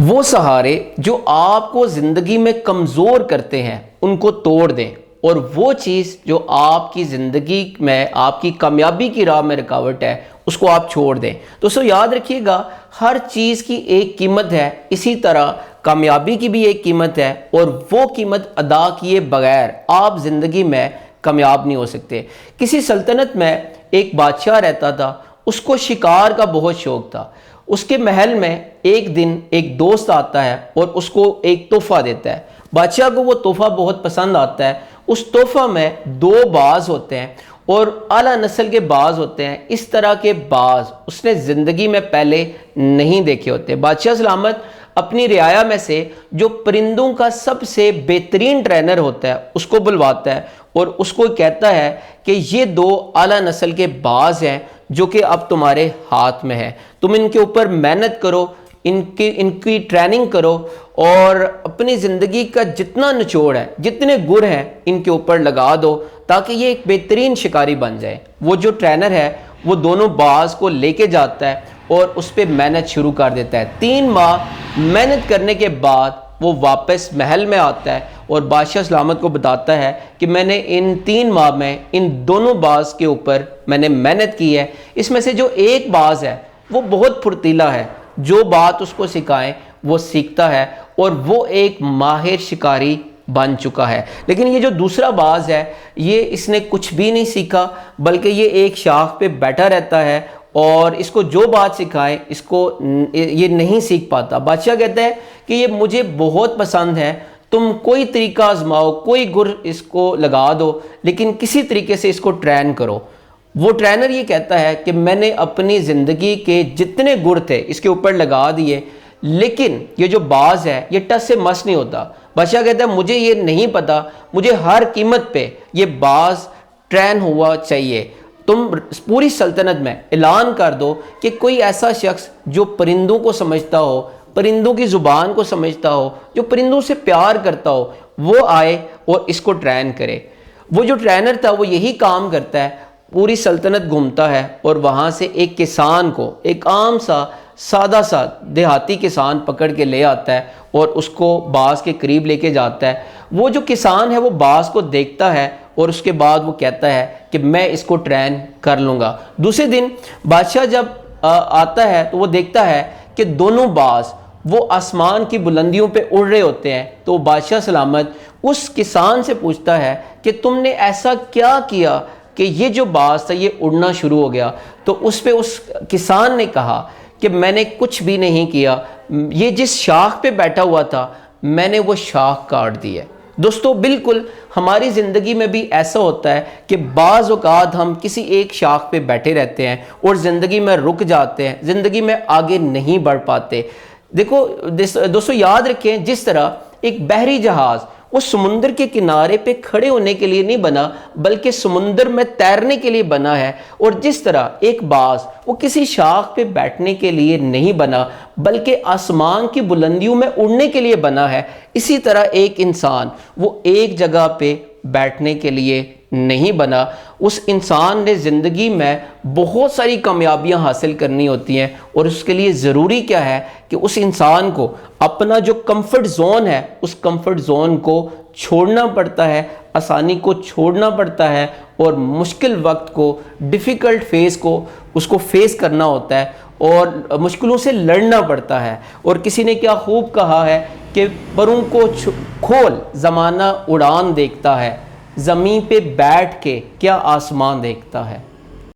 وہ سہارے جو آپ کو زندگی میں کمزور کرتے ہیں ان کو توڑ دیں، اور وہ چیز جو آپ کی زندگی میں آپ کی کامیابی کی راہ میں رکاوٹ ہے اس کو آپ چھوڑ دیں۔ دوستو یاد رکھیے گا، ہر چیز کی ایک قیمت ہے، اسی طرح کامیابی کی بھی ایک قیمت ہے، اور وہ قیمت ادا کیے بغیر آپ زندگی میں کامیاب نہیں ہو سکتے۔ کسی سلطنت میں ایک بادشاہ رہتا تھا، اس کو شکار کا بہت شوق تھا۔ اس کے محل میں ایک دن ایک دوست آتا ہے اور اس کو ایک تحفہ دیتا ہے۔ بادشاہ کو وہ تحفہ بہت پسند آتا ہے۔ اس تحفہ میں 2 باز ہوتے ہیں اور اعلیٰ نسل کے باز ہوتے ہیں۔ اس طرح کے باز اس نے زندگی میں پہلے نہیں دیکھے ہوتے۔ بادشاہ سلامت اپنی رعایا میں سے جو پرندوں کا سب سے بہترین ٹرینر ہوتا ہے اس کو بلواتا ہے اور اس کو کہتا ہے کہ یہ 2 اعلیٰ نسل کے باز ہیں جو کہ اب تمہارے ہاتھ میں ہے، تم ان کے اوپر محنت کرو، ان کی ٹریننگ کرو، اور اپنی زندگی کا جتنا نچوڑ ہے، جتنے گر ہیں ان کے اوپر لگا دو تاکہ یہ ایک بہترین شکاری بن جائے۔ وہ جو ٹرینر ہے وہ دونوں باز کو لے کے جاتا ہے اور اس پہ محنت شروع کر دیتا ہے۔ 3 ماہ محنت کرنے کے بعد وہ واپس محل میں آتا ہے اور بادشاہ سلامت کو بتاتا ہے کہ میں نے ان 3 ماہ میں ان دونوں باز کے اوپر میں نے محنت کی ہے۔ اس میں سے جو ایک باز ہے وہ بہت پھرتیلا ہے، جو بات اس کو سکھائیں وہ سیکھتا ہے اور وہ ایک ماہر شکاری بن چکا ہے۔ لیکن یہ جو دوسرا باز ہے یہ اس نے کچھ بھی نہیں سیکھا، بلکہ یہ ایک شاخ پہ بیٹھا رہتا ہے اور اس کو جو بات سکھائیں اس کو یہ نہیں سیکھ پاتا۔ بادشاہ کہتا ہے کہ یہ مجھے بہت پسند ہے، تم کوئی طریقہ آزماؤ، کوئی گر اس کو لگا دو، لیکن کسی طریقے سے اس کو ٹرین کرو۔ وہ ٹرینر یہ کہتا ہے کہ میں نے اپنی زندگی کے جتنے گر تھے اس کے اوپر لگا دیے، لیکن یہ جو باز ہے یہ ٹس سے مس نہیں ہوتا۔ بادشاہ کہتا ہے مجھے یہ نہیں پتا، مجھے ہر قیمت پہ یہ باز ٹرین ہوا چاہیے۔ تم پوری سلطنت میں اعلان کر دو کہ کوئی ایسا شخص جو پرندوں کو سمجھتا ہو، پرندوں کی زبان کو سمجھتا ہو، جو پرندوں سے پیار کرتا ہو، وہ آئے اور اس کو ٹرین کرے۔ وہ جو ٹرینر تھا وہ یہی کام کرتا ہے، پوری سلطنت گھومتا ہے اور وہاں سے ایک کسان کو، ایک عام سا سادہ سا دیہاتی کسان پکڑ کے لے آتا ہے اور اس کو باز کے قریب لے کے جاتا ہے۔ وہ جو کسان ہے وہ باز کو دیکھتا ہے اور اس کے بعد وہ کہتا ہے کہ میں اس کو ٹرین کر لوں گا۔ دوسرے دن بادشاہ جب آتا ہے تو وہ دیکھتا ہے کہ دونوں باز وہ آسمان کی بلندیوں پہ اڑ رہے ہوتے ہیں۔ تو بادشاہ سلامت اس کسان سے پوچھتا ہے کہ تم نے ایسا کیا کیا کہ یہ جو باز تھا یہ اڑنا شروع ہو گیا؟ تو اس پہ اس کسان نے کہا کہ میں نے کچھ بھی نہیں کیا، یہ جس شاخ پہ بیٹھا ہوا تھا میں نے وہ شاخ کاٹ دی ہے۔ دوستو بالکل ہماری زندگی میں بھی ایسا ہوتا ہے کہ بعض اوقات ہم کسی ایک شاخ پہ بیٹھے رہتے ہیں اور زندگی میں رک جاتے ہیں، زندگی میں آگے نہیں بڑھ پاتے۔ دیکھو دوستو یاد رکھیں، جس طرح ایک بحری جہاز وہ سمندر کے کنارے پہ کھڑے ہونے کے لیے نہیں بنا بلکہ سمندر میں تیرنے کے لیے بنا ہے، اور جس طرح ایک باز وہ کسی شاخ پہ بیٹھنے کے لیے نہیں بنا بلکہ آسمان کی بلندیوں میں اڑنے کے لیے بنا ہے، اسی طرح ایک انسان وہ ایک جگہ پہ بیٹھنے کے لیے نہیں بنا۔ اس انسان نے زندگی میں بہت ساری کامیابیاں حاصل کرنی ہوتی ہیں، اور اس کے لیے ضروری کیا ہے کہ اس انسان کو اپنا جو کمفرٹ زون ہے اس کمفرٹ زون کو چھوڑنا پڑتا ہے، آسانی کو چھوڑنا پڑتا ہے، اور مشکل وقت کو، ڈیفیکلٹ فیز کو اس کو فیس کرنا ہوتا ہے اور مشکلوں سے لڑنا پڑتا ہے۔ اور کسی نے کیا خوب کہا ہے کہ پروں کو کھول زمانہ اڑان دیکھتا ہے، زمین پہ بیٹھ کے کیا آسمان دیکھتا ہے۔